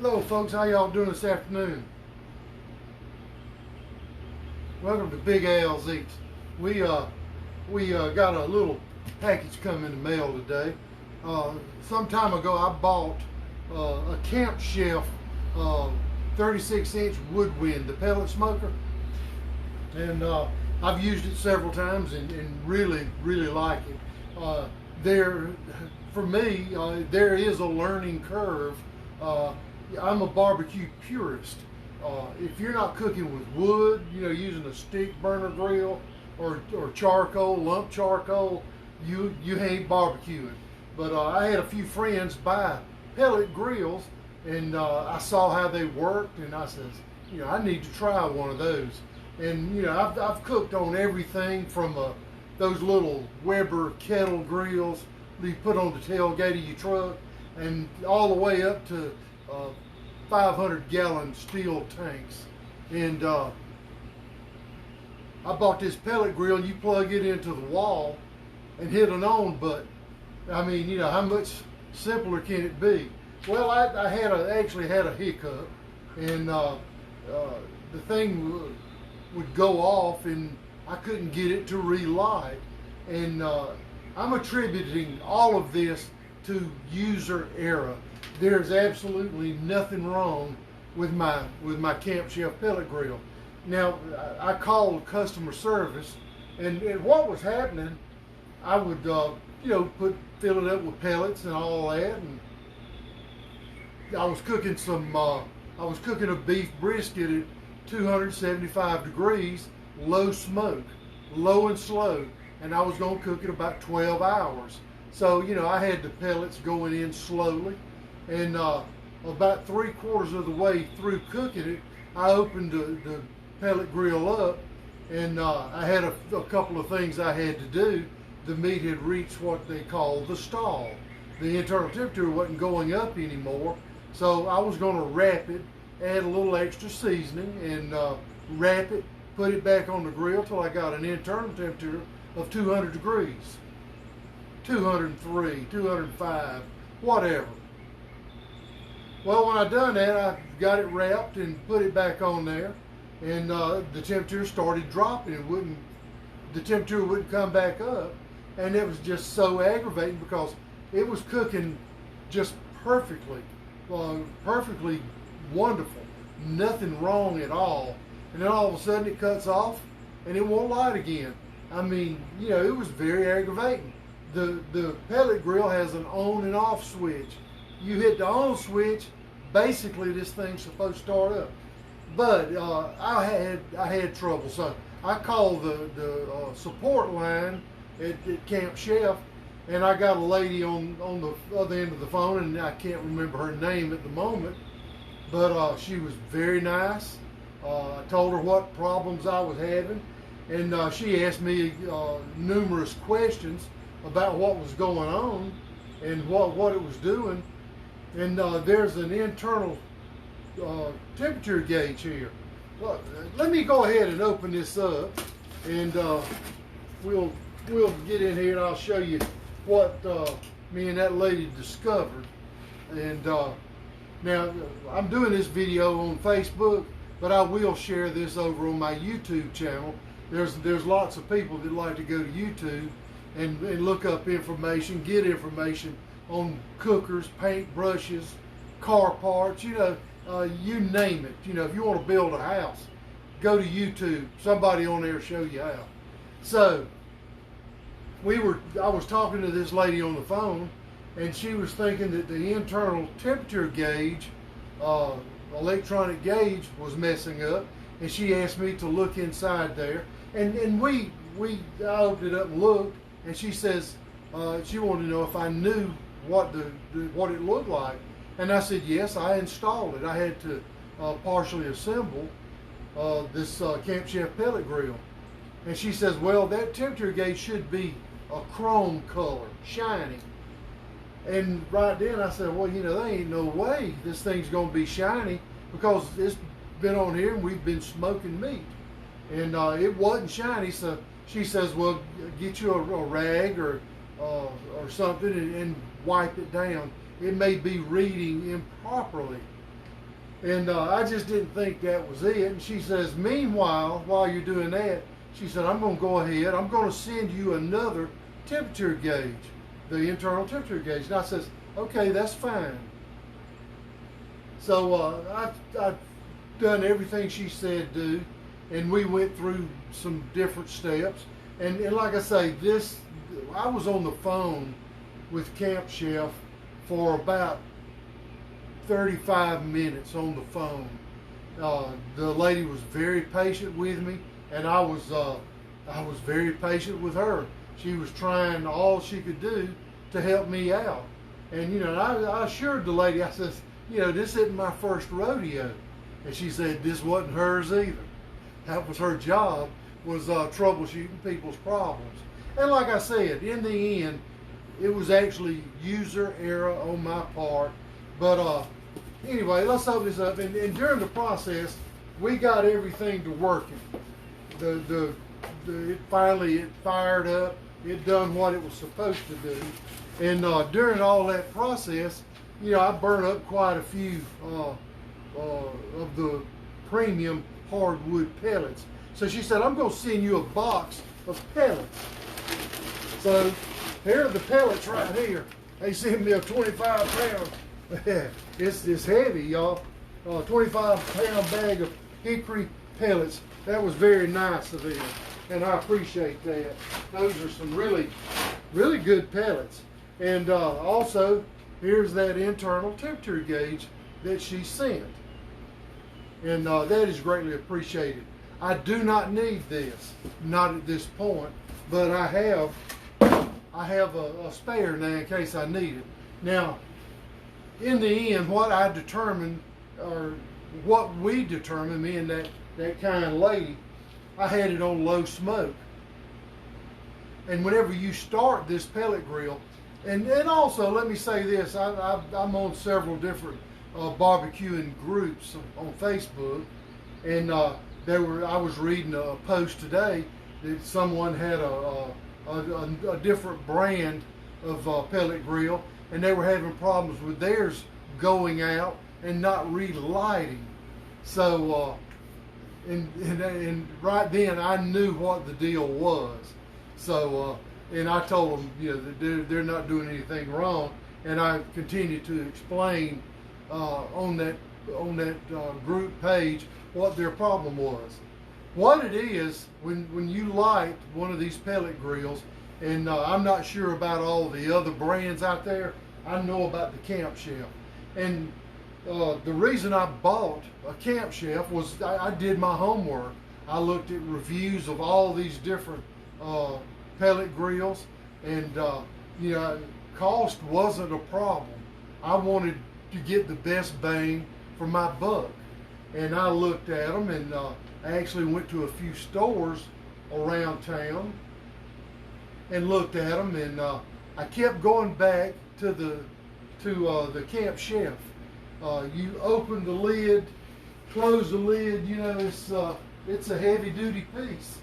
Hello folks, how y'all doing this afternoon? Welcome to Big Al's Eats. We got a little package come in the mail today. Some time ago I bought a Camp Chef 36-inch Woodwind, the pellet smoker, and I've used it several times and really like it. For me, there is a learning curve. I'm a barbecue purist. If you're not cooking with wood, using a stick burner grill or charcoal, lump charcoal, you ain't barbecuing. But I had a few friends buy pellet grills, and I saw how they worked, and I says, I need to try one of those. And I've cooked on everything from those little Weber kettle grills that you put on the tailgate of your truck, and all the way up to 500-gallon steel tanks. And I bought this pellet grill, and you plug it into the wall and hit an on button. I mean, how much simpler can it be? Well, I actually had a hiccup, and the thing would go off, and I couldn't get it to relight. And I'm attributing all of this to user error. There's absolutely nothing wrong with my Camp Chef pellet grill. Now, I called customer service, and what was happening, I would fill it up with pellets and all that, and I was cooking a beef brisket at 275 degrees, low smoke, low and slow, and I was going to cook it about 12 hours. So, I had the pellets going in slowly, and about 3/4 of the way through cooking it, I opened the pellet grill up, and I had a couple of things I had to do. The meat had reached what they call the stall. The internal temperature wasn't going up anymore, so I was going to wrap it, add a little extra seasoning, and wrap it, put it back on the grill till I got an internal temperature of 200 degrees, 203, 205, whatever. Well, when I done that, I got it wrapped and put it back on there, and the temperature started dropping. The temperature wouldn't come back up, and it was just so aggravating because it was cooking just perfectly, perfectly wonderful, nothing wrong at all. And then all of a sudden it cuts off, and it won't light again. I mean, it was very aggravating. The pellet grill has an on and off switch. You hit the on switch, basically this thing's supposed to start up. But I had trouble, so I called the support line at Camp Chef, and I got a lady on the other end of the phone, and I can't remember her name at the moment, but she was very nice. I told her what problems I was having, and she asked me numerous questions about what was going on and what it was doing. And there's an internal temperature gauge here. Well, let me go ahead and open this up, and we'll get in here, and I'll show you what me and that lady discovered. And now I'm doing this video on Facebook, but I will share this over on my YouTube channel. There's lots of people that like to go to YouTube and look up information, get information on cookers, paint brushes, car parts, you name it. If you want to build a house, go to YouTube. Somebody on there show you how. So I was talking to this lady on the phone, and she was thinking that the internal temperature gauge, electronic gauge, was messing up, and she asked me to look inside there. And I opened it up and looked, and she says she wanted to know if I knew what it looked like. And I said, yes, I installed it. I had to partially assemble this Camp Chef pellet grill. And she says, well, that temperature gauge should be a chrome color, shiny. And right then I said, well, there ain't no way this thing's going to be shiny, because it's been on here and we've been smoking meat. And it wasn't shiny, so she says, well, get you a rag or something and wipe it down. It may be reading improperly. And I just didn't think that was it. And she says, meanwhile, while you're doing that, she said, I'm going to go ahead. I'm going to send you another temperature gauge, the internal temperature gauge. And I says, okay, that's fine. So I've done everything she said do, and we went through some different steps. And like I say, I was on the phone with Camp Chef for about 35 minutes on the phone. The lady was very patient with me, and I was very patient with her. She was trying all she could do to help me out. And I assured the lady, I says, this isn't my first rodeo. And she said this wasn't hers either. That was her job, was troubleshooting people's problems. And like I said, in the end, it was actually user error on my part. But anyway, let's open this up. And during the process, we got everything to working. It finally fired up. It done what it was supposed to do. And during all that process, I burned up quite a few of the premium hardwood pellets. So she said, I'm going to send you a box of pellets. So here are the pellets right here. They sent me a 25-pound. It's heavy, y'all. 25-pound bag of hickory pellets. That was very nice of them, and I appreciate that. Those are some really, really good pellets. And also, here's that internal temperature gauge that she sent. And that is greatly appreciated. I do not need this, not at this point, but I have a spare now in case I need it. Now, in the end, what I determined, or what we determined, me and that kind lady, I had it on low smoke. And whenever you start this pellet grill, and also let me say this, I'm on several different barbecuing groups on Facebook, and I was reading a post today that someone had a different brand of pellet grill, and they were having problems with theirs going out and not relighting. So and right then I knew what the deal was. So and I told them, that they're not doing anything wrong, and I continued to explain on that group page what their problem was. What it is, when you light one of these pellet grills, and I'm not sure about all the other brands out there, I know about the Camp Chef. And the reason I bought a Camp Chef was I did my homework. I looked at reviews of all these different pellet grills, and cost wasn't a problem. I wanted to get the best bang for my buck, and I looked at them, and I actually went to a few stores around town and looked at them, and I kept going back to the Camp Chef. You open the lid, close the lid. It's a heavy duty piece.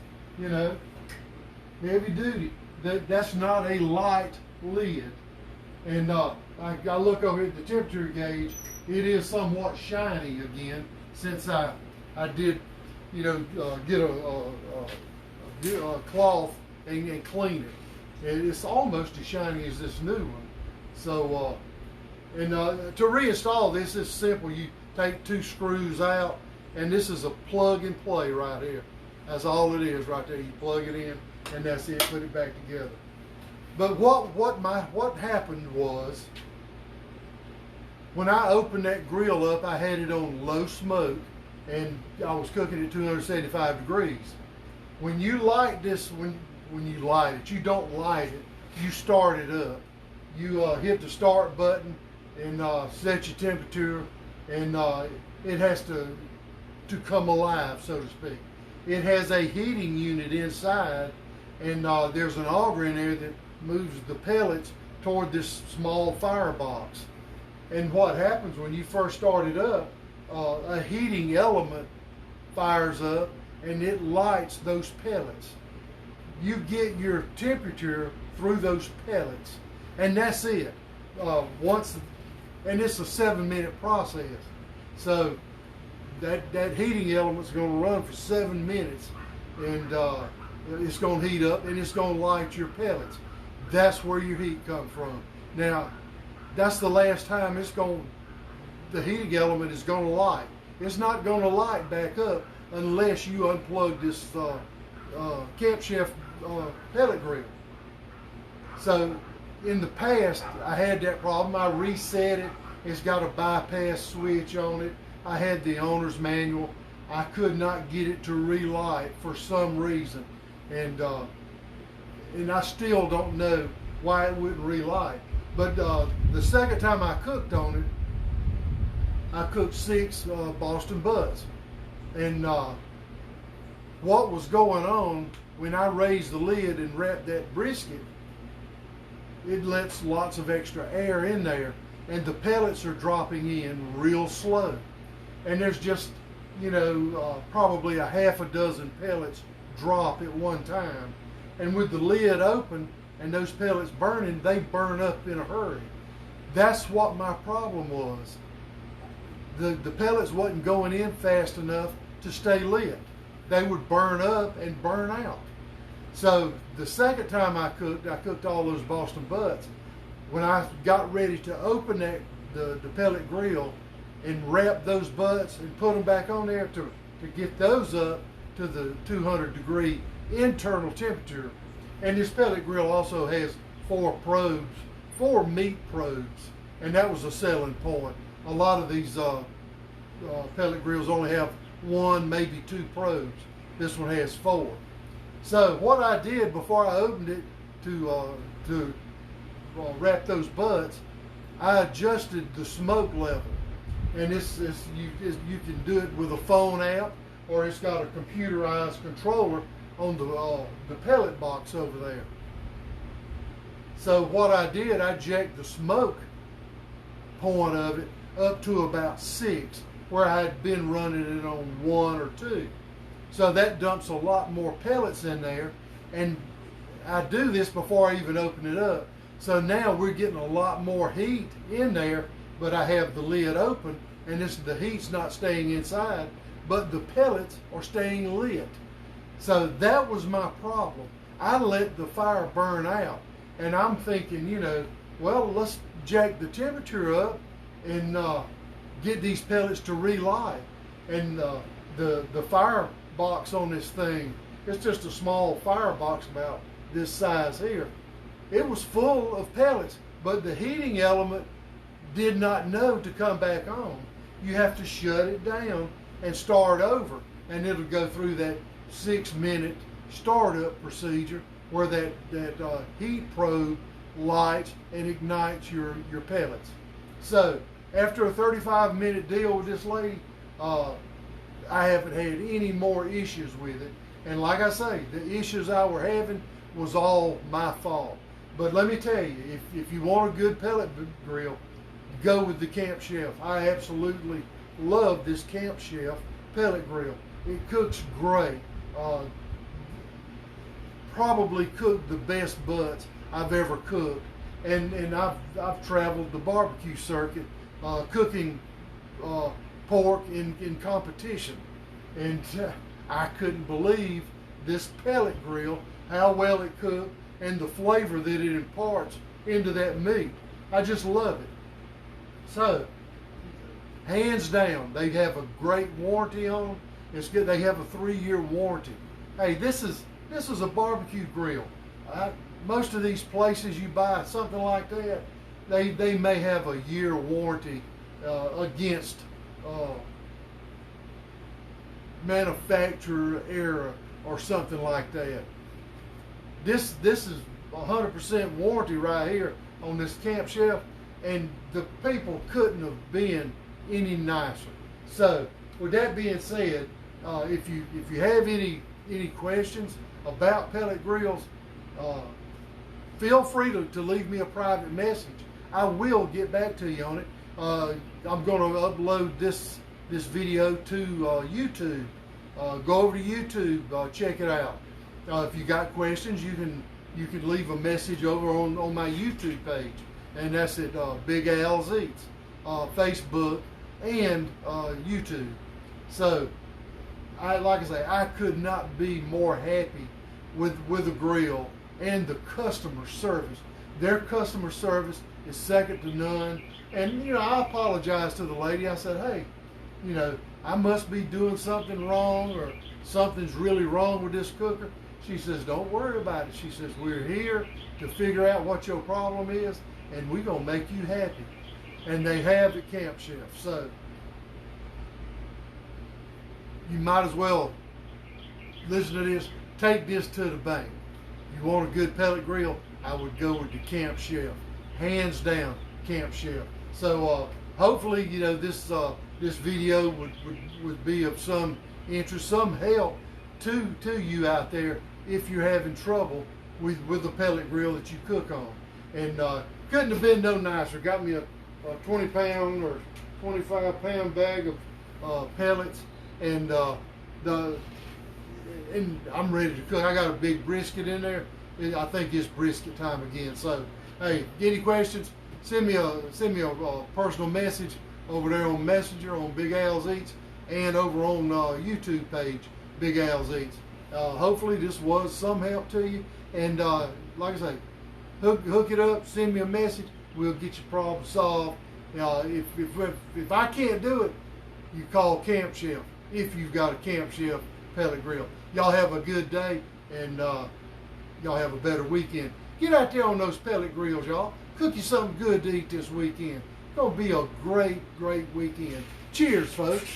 Heavy duty. That's not a light lid. And I look over at the temperature gauge. It is somewhat shiny again since I did get a cloth and clean it. And it's almost as shiny as this new one. So to reinstall this is simple. You take 2 screws out, and this is a plug and play right here. That's all it is right there. You plug it in, and that's it. Put it back together. But what happened was, when I opened that grill up, I had it on low smoke, and I was cooking at 275 degrees. When you light this, when you light it, you don't light it. You start it up. You hit the start button and set your temperature, and it has to come alive, so to speak. It has a heating unit inside, and there's an auger in there that moves the pellets toward this small firebox. And what happens when you first start it up, a heating element fires up, and it lights those pellets. You get your temperature through those pellets, and that's it. And it's a 7-minute process. So that heating element's going to run for 7 minutes, and it's going to heat up and it's going to light your pellets. That's where your heat comes from. Now, that's the last time the heating element is going to light. It's not going to light back up unless you unplug this Camp Chef pellet grill. So in the past, I had that problem. I reset it. It's got a bypass switch on it. I had the owner's manual. I could not get it to relight for some reason, and I still don't know why it wouldn't relight. But the second time I cooked on it, I cooked 6 Boston butts, and what was going on when I raised the lid and wrapped that brisket, it lets lots of extra air in there, and the pellets are dropping in real slow. And there's just, probably a half a dozen pellets drop at one time. And with the lid open and those pellets burning, they burn up in a hurry. That's what my problem was. The pellets wasn't going in fast enough to stay lit. They would burn up and burn out. So the second time I cooked all those Boston butts. When I got ready to open the pellet grill and wrap those butts and put them back on there to get those up to the 200-degree internal temperature. And this pellet grill also has 4 probes, 4 meat probes, and that was a selling point. A lot of these pellet grills only have 1, maybe 2 probes. This one has 4. So what I did before I opened it to wrap those butts, I adjusted the smoke level. And you can do it with a phone app, or it's got a computerized controller on the pellet box over there. So what I did, I jacked the smoke point of it up to about 6, where I had been running it on 1 or 2. So that dumps a lot more pellets in there, and I do this before I even open it up. So now we're getting a lot more heat in there, but I have the lid open, and the heat's not staying inside, but the pellets are staying lit. So that was my problem. I let the fire burn out, and I'm thinking, well, let's jack the temperature up and get these pellets to relight. And the fire box on this thing, it's just a small fire box about this size here. It was full of pellets, but the heating element did not know to come back on. You have to shut it down and start over, and it'll go through that 6-minute startup procedure where that heat probe lights and ignites your pellets. So after a 35-minute deal with this lady, I haven't had any more issues with it. And like I say, the issues I were having was all my fault. But let me tell you, if you want a good pellet grill, go with the Camp Chef. I absolutely love this Camp Chef pellet grill. It cooks great. Probably cooked the best butts I've ever cooked. And I've traveled the barbecue circuit cooking pork in competition. And I couldn't believe this pellet grill, how well it cooked and the flavor that it imparts into that meat. I just love it. So, hands down, they have a great warranty on them. It's good. They have a 3-year warranty. Hey, this is a barbecue grill. Most of these places you buy something like that, they may have a year warranty against manufacturer error or something like that. This is 100% warranty right here on this Camp Chef, and the people couldn't have been any nicer. So, with that being said, if you have any questions about pellet grills, feel free to leave me a private message. I will get back to you on it. I'm going to upload this video to YouTube. Go over to YouTube, check it out. If you got questions, you can leave a message over on my YouTube page, and that's at Big Al's Eats, Facebook and YouTube. So, like I say, I could not be more happy with the grill and the customer service. Their customer service is second to none. And I apologized to the lady. I said, hey, I must be doing something wrong, or something's really wrong with this cooker. She says, don't worry about it. She says, we're here to figure out what your problem is, and we're going to make you happy. And they have at Camp Chef. So you might as well listen to this. Take this to the bank. You want a good pellet grill? I would go with the Camp Chef. Hands down, Camp Chef. So hopefully, this video would be of some interest, some help to you out there if you're having trouble with the pellet grill that you cook on. And couldn't have been no nicer. Got me a 20-pound or 25-pound bag of pellets, and I'm ready to cook. I got a big brisket in there. I think it's brisket time again. So, hey, any questions? Send me a personal message over there on Messenger on Big Al's Eats, and over on YouTube page Big Al's Eats. Hopefully this was some help to you. And like I say, hook it up. Send me a message. We'll get your problem solved. If I can't do it, you call Camp Chef if you've got a Camp Chef pellet grill. Y'all have a good day, and y'all have a better weekend. Get out there on those pellet grills, y'all. Cook you something good to eat this weekend. It's going to be a great, great weekend. Cheers, folks.